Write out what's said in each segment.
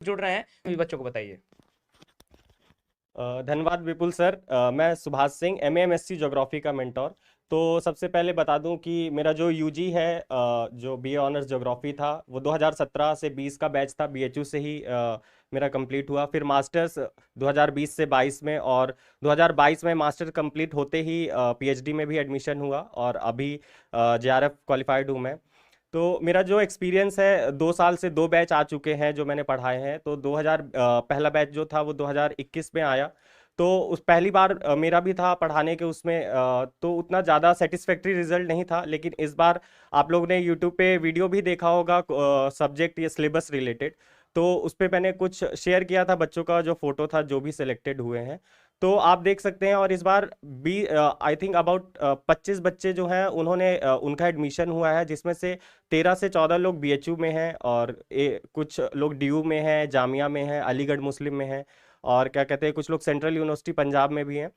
जुड़ रहे हैं, अभी बच्चों को बताइए। धन्यवाद विपुल सर। मैं सुभाष सिंह, एमएमएससी ज्योग्राफी का मेंटोर। तो सबसे पहले बता दूं कि मेरा जो यूजी है, जो बीए ऑनर्स ज्योग्राफी था, वो 2017 से 20 का बैच था, बीएचयू से ही मेरा कंप्लीट हुआ। फिर मास्टर्स 2020 से 22 में, और 2022 में मास्टर कंप्लीट होते ही पीएचडी में भी एडमिशन हुआ, और अभी जेआरएफ क्वालिफाइड हूँ मैं। तो मेरा जो एक्सपीरियंस है, 2 साल से 2 बैच आ चुके हैं जो मैंने पढ़ाए हैं। तो 2000 पहला बैच जो था वो 2021 में आया। तो उस पहली बार मेरा भी था पढ़ाने के उसमें, तो उतना ज़्यादा सेटिस्फैक्ट्री रिजल्ट नहीं था। लेकिन इस बार आप लोग ने यूट्यूब पे वीडियो भी देखा होगा, सब्जेक्ट ये सिलेबस रिलेटेड। तो उस पे मैंने कुछ शेयर किया था, बच्चों का जो फोटो था जो भी सिलेक्टेड हुए हैं। तो आप देख सकते हैं। और इस बार बी आई थिंक अबाउट 25 बच्चे जो हैं उन्होंने उनका एडमिशन हुआ है, जिसमें से 13 से 14 लोग बीएचयू में हैं, और कुछ लोग डीयू में हैं, जामिया में हैं, अलीगढ़ मुस्लिम में हैं, और क्या कहते हैं कुछ लोग सेंट्रल यूनिवर्सिटी पंजाब में भी हैं।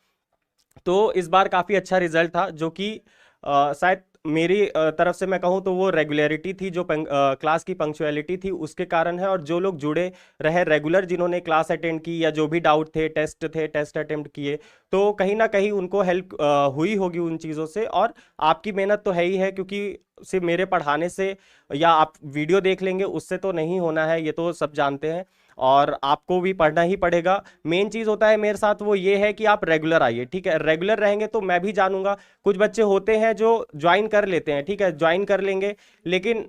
तो इस बार काफ़ी अच्छा रिजल्ट था, जो कि शायद मेरी तरफ से मैं कहूँ तो वो रेगुलरिटी थी, जो क्लास की पंक्चुअलिटी थी उसके कारण है। और जो लोग जुड़े रहे रेगुलर, जिन्होंने क्लास अटेंड की, या जो भी डाउट थे, टेस्ट अटेम्प्ट किए, तो कहीं ना कहीं उनको हेल्प हुई होगी उन चीज़ों से। और आपकी मेहनत तो है ही है, क्योंकि सिर्फ मेरे पढ़ाने से या आप वीडियो देख लेंगे उससे तो नहीं होना है, ये तो सब जानते हैं। और आपको भी पढ़ना ही पड़ेगा। मेन चीज़ होता है मेरे साथ वो ये है कि आप रेगुलर आइए, ठीक है। रेगुलर रहेंगे तो मैं भी जानूंगा। कुछ बच्चे होते हैं जो ज्वाइन कर लेते हैं, ठीक है, ज्वाइन कर लेंगे, लेकिन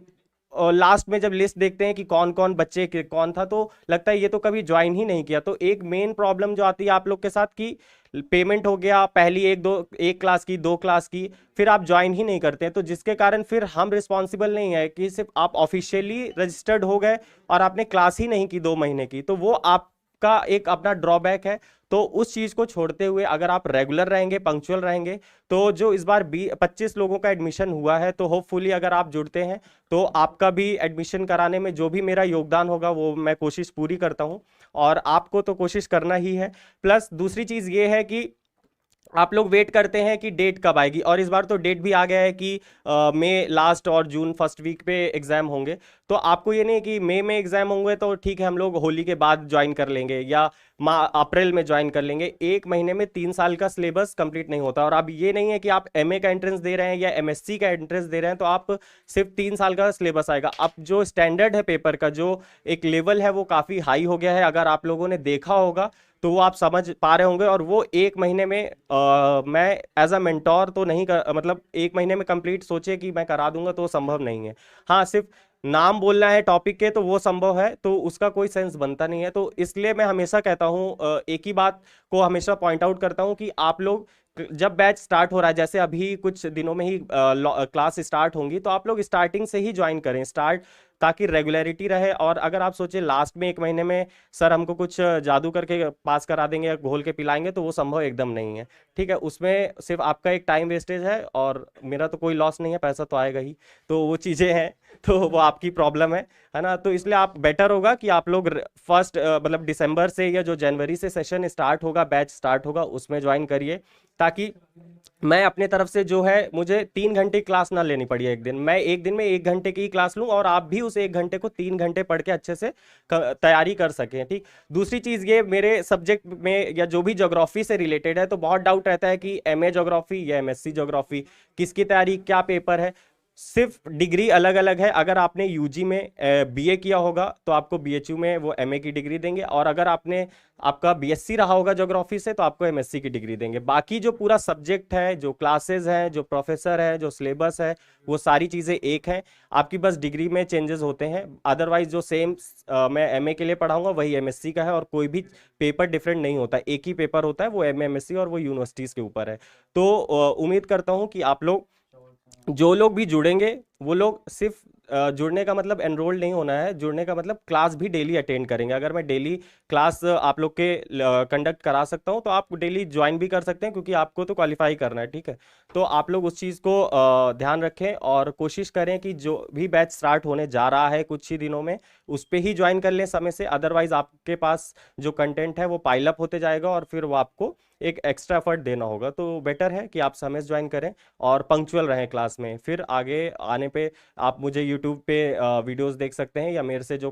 लास्ट में जब लिस्ट देखते हैं कि कौन कौन बच्चे कौन था, तो लगता है ये तो कभी ज्वाइन ही नहीं किया। तो एक मेन प्रॉब्लम जो आती है आप लोग के साथ कि पेमेंट हो गया पहली एक क्लास की, 2 क्लास की, फिर आप ज्वाइन ही नहीं करते हैं। तो जिसके कारण फिर हम रिस्पॉन्सिबल नहीं है कि सिर्फ आप ऑफिशियली रजिस्टर्ड हो गए और आपने क्लास ही नहीं की 2 महीने की, तो वो आपका एक अपना ड्रॉबैक है। तो उस चीज को छोड़ते हुए अगर आप रेगुलर रहेंगे, पंक्चुअल रहेंगे, तो जो इस बार 25 लोगों का एडमिशन हुआ है, तो होपफुली अगर आप जुड़ते हैं तो आपका भी एडमिशन कराने में जो भी मेरा योगदान होगा वो मैं कोशिश पूरी करता हूं। और आपको तो कोशिश करना ही है। प्लस दूसरी चीज ये है कि आप लोग वेट करते हैं कि डेट कब आएगी, और इस बार तो डेट भी आ गया है कि मई लास्ट और जून फर्स्ट वीक पे एग्जाम होंगे। तो आपको ये नहीं कि मई में एग्जाम होंगे तो ठीक है हम लोग होली के बाद ज्वाइन कर लेंगे, या अप्रैल में ज्वाइन कर लेंगे। एक महीने में 3 साल का सिलेबस कंप्लीट नहीं होता। और अब ये नहीं है कि आप एमए का एंट्रेंस दे रहे हैं या एमएससी का एंट्रेंस दे रहे हैं तो आप सिर्फ 3 साल का सिलेबस आएगा। अब जो स्टैंडर्ड है पेपर का, जो एक लेवल है, वो काफ़ी हाई हो गया है। अगर आप लोगों ने देखा होगा तो वो आप समझ पा रहे होंगे। और वो एक महीने में मैं एज अ मेंटोर तो नहीं कर, मतलब एक महीने में कंप्लीट सोचे कि मैं करा दूंगा तो संभव नहीं है। हाँ, सिर्फ नाम बोलना है टॉपिक के तो वो संभव है, तो उसका कोई सेंस बनता नहीं है। तो इसलिए मैं हमेशा कहता हूँ, एक ही बात को हमेशा पॉइंट आउट करता हूँ कि आप लोग जब बैच स्टार्ट हो रहा है, जैसे अभी कुछ दिनों में ही क्लास स्टार्ट होंगी, तो आप लोग स्टार्टिंग से ही ज्वाइन करें, ताकि रेगुलरिटी रहे। और अगर आप सोचे लास्ट में एक महीने में सर हमको कुछ जादू करके पास करा देंगे या घोल के पिलाएंगे, तो वो संभव एकदम नहीं है, ठीक है। उसमें सिर्फ आपका एक टाइम वेस्टेज है, और मेरा तो कोई लॉस नहीं है, पैसा तो आएगा ही। तो वो चीज़ें हैं, तो वो आपकी प्रॉब्लम है ना। तो इसलिए आप बेटर होगा कि आप लोग फर्स्ट मतलब दिसंबर से या जो जनवरी से सेशन स्टार्ट होगा, बैच स्टार्ट होगा, उसमें ज्वाइन करिए, ताकि मैं अपने तरफ से जो है, मुझे 3 घंटे क्लास ना लेनी पड़ी है एक दिन। मैं एक दिन में 1 घंटे की ही क्लास लूँ, और आप भी उस 1 घंटे को 3 घंटे पढ़ के अच्छे से तैयारी कर सकें, ठीक। दूसरी चीज़ ये, मेरे सब्जेक्ट में या जो भी ज्योग्राफी से रिलेटेड है, तो बहुत डाउट रहता है कि एमए ज्योग्राफी या एमएससी ज्योग्राफी, किसकी तैयारी, क्या पेपर है। सिर्फ डिग्री अलग अलग है। अगर आपने यूजी में बीए किया होगा तो आपको बीएचयू में वो एमए की डिग्री देंगे, और अगर आपका बीएससी रहा होगा ज्योग्राफी से तो आपको एमएससी की डिग्री देंगे। बाकी जो पूरा सब्जेक्ट है, जो क्लासेस हैं, जो प्रोफेसर है, जो सिलेबस है, वो सारी चीज़ें एक हैं। आपकी बस डिग्री में चेंजेस होते हैं। अदरवाइज जो सेम मैं एमए के लिए पढ़ाऊंगा वही एमएससी का है, और कोई भी पेपर डिफरेंट नहीं होता, एक ही पेपर होता है, वो एमए एमएससी, और वो यूनिवर्सिटीज़ के ऊपर है। तो उम्मीद करता हूँ कि आप लोग, जो लोग भी जुड़ेंगे, वो लोग सिर्फ जुड़ने का मतलब एनरोल नहीं होना है, जुड़ने का मतलब क्लास भी डेली अटेंड करेंगे। अगर मैं डेली क्लास आप लोग के कंडक्ट करा सकता हूं तो आप डेली ज्वाइन भी कर सकते हैं, क्योंकि आपको तो क्वालिफाई करना है, ठीक है। तो आप लोग उस चीज़ को ध्यान रखें, और कोशिश करें कि जो भी बैच स्टार्ट होने जा रहा है कुछ ही दिनों में, उस पर ही ज्वाइन कर लें समय से। अदरवाइज आपके पास जो कंटेंट है वो पाइल अप होते जाएगा, और फिर वो आपको एक एक्स्ट्रा एफर्ट देना होगा। तो बेटर है कि आप समय से ज्वाइन करें और पंक्चुअल रहें क्लास में। फिर आगे आने पे आप मुझे यूट्यूब पे वीडियोस देख सकते हैं, या मेरे से जो